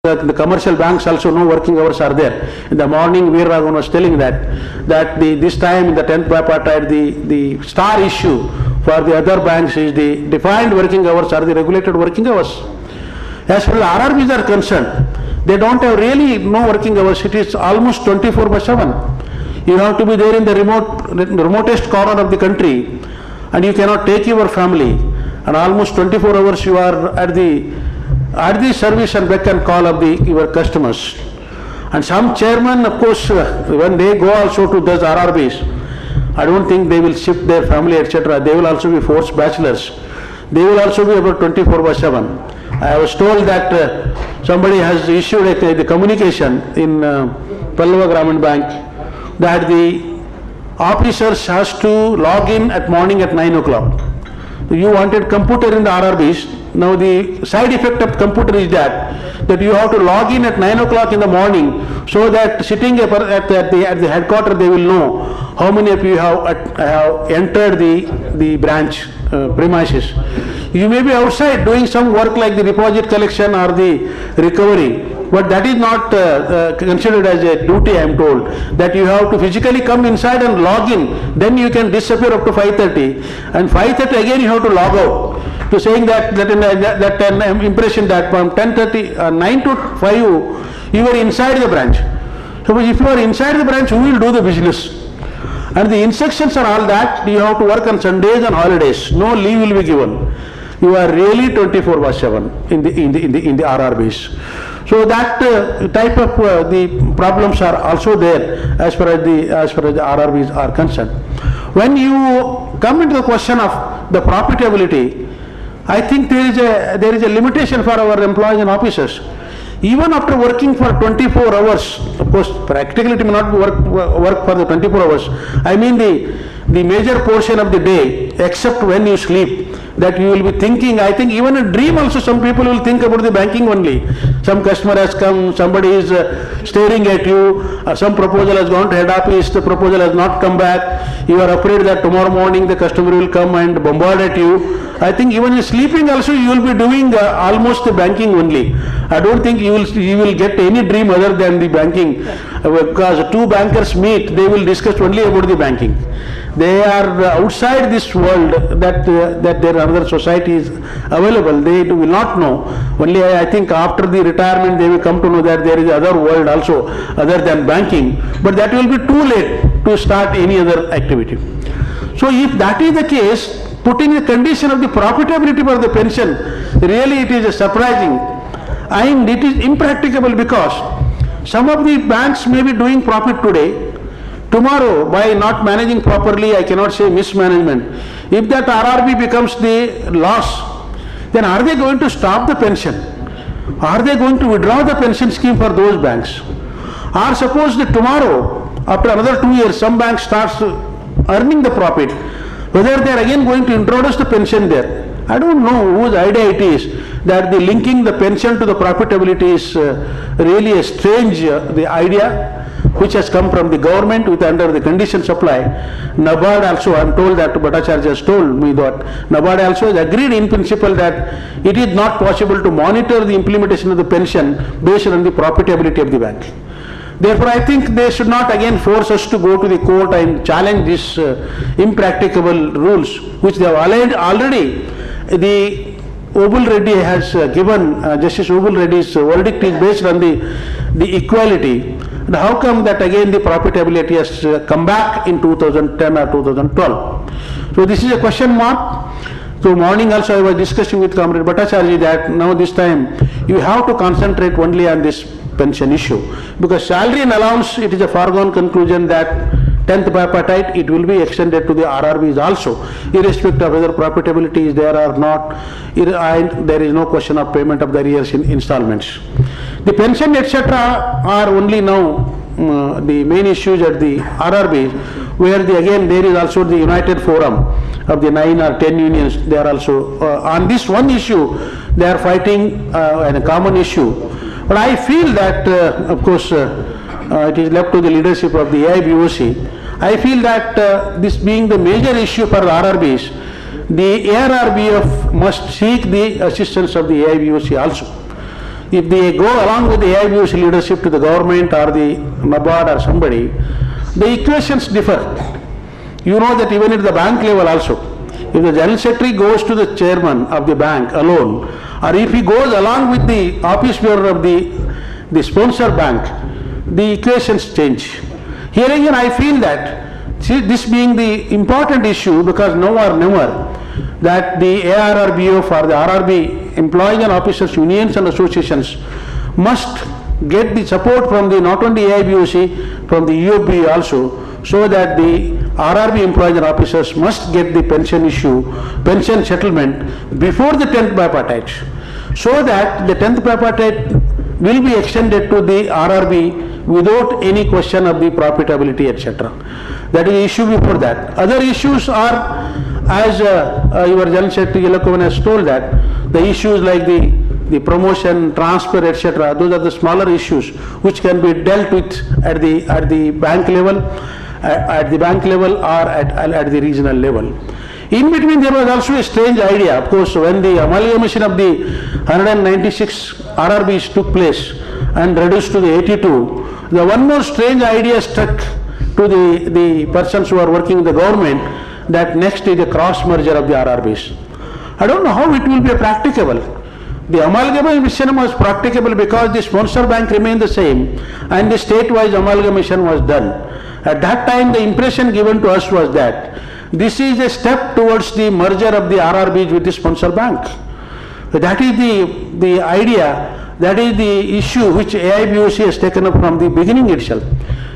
the commercial banks also no working hours are there. In the morning, Veer Raghavan was telling that this time in the 10th bipartite, the star issue for the other banks is the defined working hours or the regulated working hours. As far as RRBs are concerned, they don't have really no working hours. It is almost 24/7. You have to be there in the remotest corner of the country, and you cannot take your family. And almost 24 hours you are at the service and beck and call of your customers. And some chairman, of course, when they go also to those RRBs, I don't think they will shift their family, etc. They will also be forced bachelors. They will also be about 24/7. I was told that somebody has issued the communication in Pallava Gramin Bank that the officers has to log in at morning at 9 o'clock. You wanted computer in the RRBs. Now the side effect of computer is that you have to log in at 9 o'clock in the morning, so that sitting at the headquarters they will know how many of you have entered the branch premises. You may be outside doing some work like the deposit collection or the recovery, but that is not considered as a duty. I am told that you have to physically come inside and log in, then you can disappear up to 5:30, and 5:30 again you have to log out. To saying that an impression that from 10:30, 9 to 5 you were inside the branch. So if you are inside the branch, who will do the business? And the instructions are all that you have to work on Sundays and holidays. No leave will be given. You are really 24/7 in the RRBs. So that type of the problems are also there as far as the RRBs are concerned. When you come into the question of the profitability, I think there is a limitation for our employees and officers. Even after working for 24 hours, of course, practically it may not work for the 24 hours. I mean the major portion of the day, except when you sleep, that you will be thinking. I think even a dream also, some people will think about the banking only. Some customer has come, somebody is staring at you, some proposal has gone to head office, the proposal has not come back. You are afraid that tomorrow morning the customer will come and bombard at you. I think even in sleeping also you will be doing almost the banking only. I don't think you will get any dream other than the banking, because two bankers meet, they will discuss only about the banking. They are outside this world that there are other societies available. They will not know. Only I think after the retirement they will come to know that there is other world also other than banking. But that will be too late to start any other activity. So if that is the case, putting the condition of the profitability for the pension, really it is surprising. And it is impracticable, because some of the banks may be doing profit today. Tomorrow, by not managing properly, I cannot say mismanagement, if that RRB becomes the loss, then are they going to stop the pension? Are they going to withdraw the pension scheme for those banks? Or suppose that tomorrow, after another 2 years, some bank starts earning the profit, whether they are again going to introduce the pension there. I don't know whose idea it is that the linking the pension to the profitability is really a strange the idea, which has come from the government with under the condition supply. NABARD also, I am told that Bhattacharya has told me that NABARD also has agreed in principle that it is not possible to monitor the implementation of the pension based on the profitability of the bank. Therefore, I think they should not again force us to go to the court and challenge these impracticable rules, which they have already. The Obul Reddy has given, Justice Obul Reddy's verdict is based on the equality. And how come that again the profitability has come back in 2010 or 2012? So this is a question mark. So morning also I was discussing with Comrade Bhattacharya that now this time you have to concentrate only on this pension issue, because salary and allowance, it is a foregone conclusion that 10th bipartite it will be extended to the RRBs also, irrespective of whether profitability is there or not. There is no question of payment of the arrears in installments. The pension etc. are only now the main issues at the RRBs, where again there is also the United Forum of the 9 or 10 unions. They are also on this one issue they are fighting a common issue. But I feel that of course it is left to the leadership of the AIBOC. I feel that this being the major issue for the RRBs, the ARRBF must seek the assistance of the AIBOC also. if they go along with the AIBUC leadership to the government or the NABARD or somebody, the equations differ. You know that even at the bank level also, if the General Secretary goes to the chairman of the bank alone, or if he goes along with the office bearer of the sponsor bank, the equations change. Here again I feel that, see, this being the important issue, because now or never, that the ARRBO for the RRB employees and officers unions and associations must get the support from the not only AIBOC, from the UOB also, so that the RRB employees and officers must get the pension issue, pension settlement before the 10th bipartite, so that the 10th bipartite will be extended to the RRB without any question of the profitability, etc. That is the issue before that. Other issues are, as your General Secretary Yelakovan has told, that the issues like the promotion, transfer, etc., those are the smaller issues which can be dealt with at the bank level, or at the regional level. In between, there was also a strange idea. Of course, when the amalgamation of the 196 RRBs took place and reduced to the 82, the one more strange idea struck to the persons who are working in the government, that next is the cross merger of the RRBs. I don't know how it will be practicable. The amalgamation was practicable because the sponsor bank remained the same and the state-wise amalgamation was done. At that time, the impression given to us was that this is a step towards the merger of the RRBs with the sponsor bank. That is the idea, that is the issue which AIBOC has taken up from the beginning itself,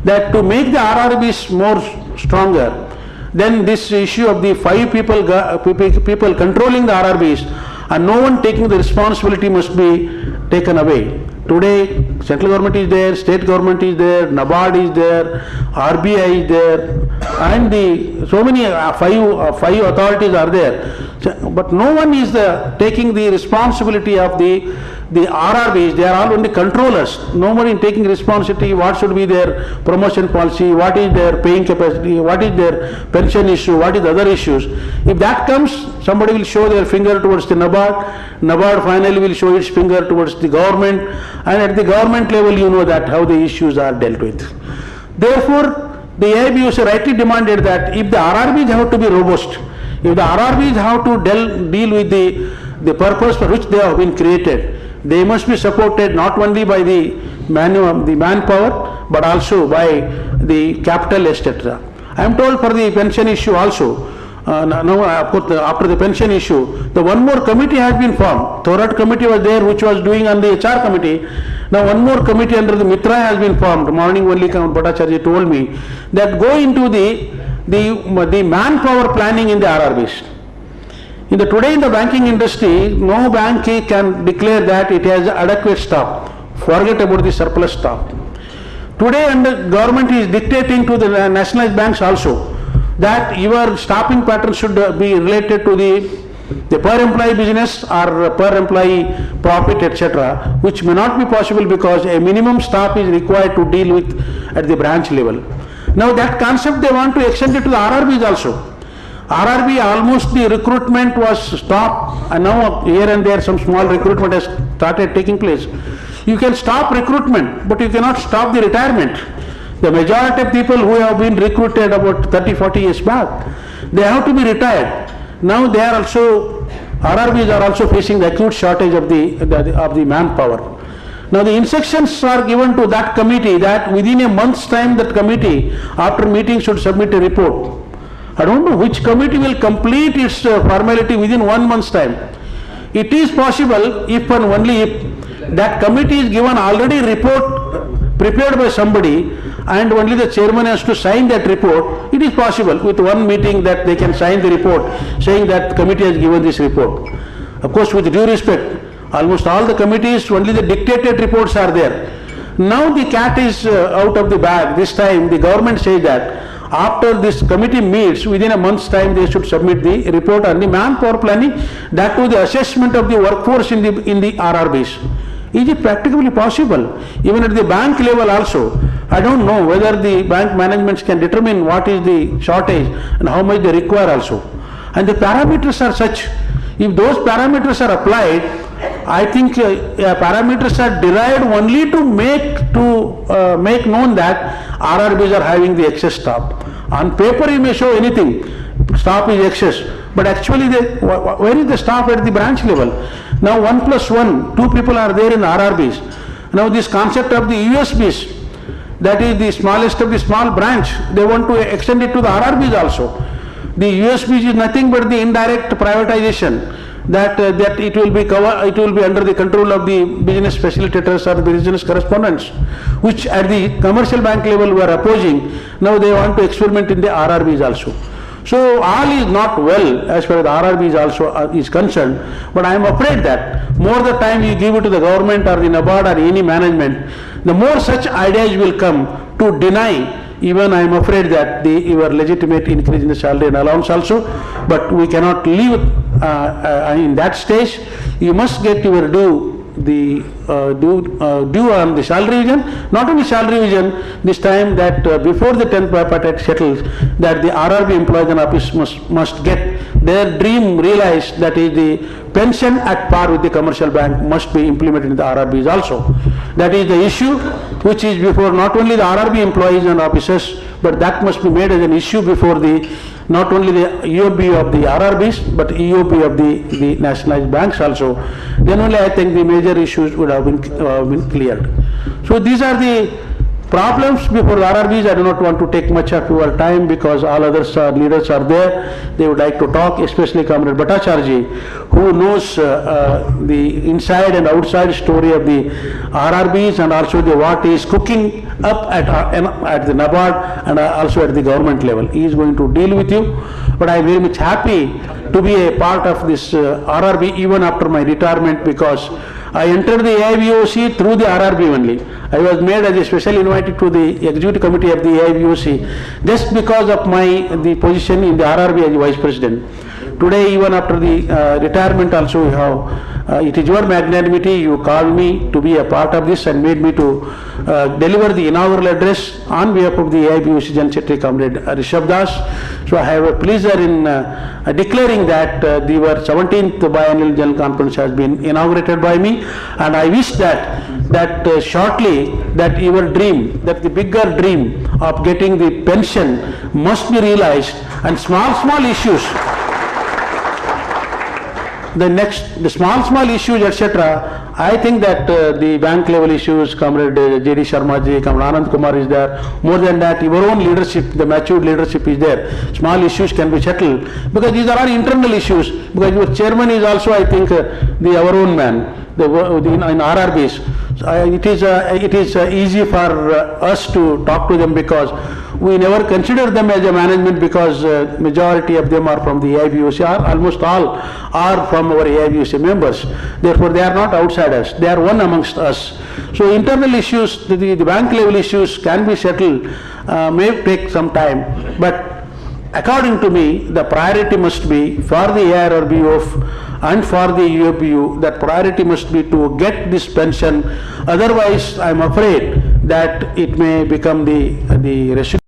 that to make the RRBs more stronger, then this issue of the 5 people controlling the RRBs and no one taking the responsibility must be taken away. Today, central government is there, state government is there, NABARD is there, RBI is there, and so many 5 authorities are there. But no one is taking the responsibility of the RRBs. They are all only controllers. Nobody is taking responsibility. What should be their promotion policy? What is their paying capacity? What is their pension issue? What is the other issues? If that comes, somebody will show their finger towards the NABARD. NABARD finally will show its finger towards the government, and at the government level, you know that how the issues are dealt with. Therefore, the AIBOC rightly demanded that if the RRBs have to be robust, if the RRBs have to deal with the purpose for which they have been created, they must be supported not only by the manpower, but also by the capital, etc. I am told for the pension issue also, now after the pension issue, the one more committee has been formed. Thorat committee was there which was doing on the HR committee. Now one more committee under the Mitra has been formed. Morning only Bhattacharya told me that go into the manpower planning in the RRBs. Today in the banking industry, no bank can declare that it has adequate staff. Forget about the surplus staff. Today, and the government is dictating to the nationalized banks also that your staffing pattern should be related to the per employee business or per employee profit, etc., which may not be possible because a minimum staff is required to deal with at the branch level. Now that concept they want to extend it to the RRBs also. RRB, almost the recruitment was stopped, and now here and there some small recruitment has started taking place. You can stop recruitment, but you cannot stop the retirement. The majority of people who have been recruited about 30-40 years back, they have to be retired. Now they are also, RRBs are also facing the acute shortage of the manpower. Now the instructions are given to that committee that within a month's time that committee after meeting should submit a report. I don't know which committee will complete its formality within 1 month's time. It is possible if and only if that committee is given already report prepared by somebody and only the chairman has to sign that report. It is possible with one meeting that they can sign the report saying that the committee has given this report. Of course, with due respect, almost all the committees, only the dictated reports are there. Now the cat is out of the bag. This time the government says that after this committee meets, within a month's time they should submit the report on the manpower planning, that to the assessment of the workforce in the RRBs. Is it practically possible? Even at the bank level also, I don't know whether the bank managements can determine what is the shortage and how much they require also. And the parameters are such, if those parameters are applied, I think parameters are derived only to make known that RRBs are having the excess staff. On paper, you may show anything, staff is excess, but actually, where is the staff at the branch level? Now, 1+1, 2 people are there in RRBs. Now, this concept of the USBs, that is the smallest of the small branch, they want to extend it to the RRBs also. The USBs is nothing but the indirect privatization, that it will be under the control of the business facilitators or the business correspondents, which at the commercial bank level we are opposing. Now they want to experiment in the RRBs also. So all is not well as far as the RRBs also is concerned, but I am afraid that more the time you give it to the government or the NABARD or any management, the more such ideas will come to deny. Even I am afraid that your legitimate increase in the salary and allowance also, but we cannot leave in that stage. You must get your due on the salary revision. Not only salary revision, this time that before the 10th bipartite settles, that the RRB employees and office must get their dream realized, that is the pension at par with the commercial bank must be implemented in the RRBs also. That is the issue which is before not only the RRB employees and officers, but that must be made as an issue before not only the EOB of the RRBs, but EOB of the nationalized banks also. Then only I think the major issues would have been cleared. So these are the problems before the RRBs. I do not want to take much of your time because all others leaders are there. They would like to talk, especially Comrade Bhattacharya, who knows the inside and outside story of the RRBs and also what is cooking up at the NABARD and also at the government level. He is going to deal with you. But I am very much happy to be a part of this RRB even after my retirement, because I entered the AIBOC through the RRB only. I was made as a special invited to the executive committee of the AIBOC just because of the position in the RRB as vice president. Today, even after the retirement also, you have, it is your magnanimity, you called me to be a part of this and made me to deliver the inaugural address on behalf of the AIBOC General Secretary, Comrade Rishabh Das. So I have a pleasure in declaring that the 17th Biannual General Conference has been inaugurated by me, and I wish that shortly that your dream, that the bigger dream of getting the pension must be realized, and small issues, the small issues, etc. I think that the bank level issues, Comrade J.D. Sharma ji, Comrade Anand Kumar is there. More than that, your own leadership, the matured leadership is there. Small issues can be settled because these are all internal issues. Because your chairman is also, I think, our own man. In RRBs, it is easy for us to talk to them because we never consider them as a management, because majority of them are from the AIBOC, almost all are from our AIBOC members. Therefore, they are not outsiders. They are one amongst us. So internal issues, the bank level issues can be settled, may take some time, but according to me, the priority must be for the ARRBO and for the UOPU, that priority must be to get this pension. Otherwise, I am afraid that it may become the residual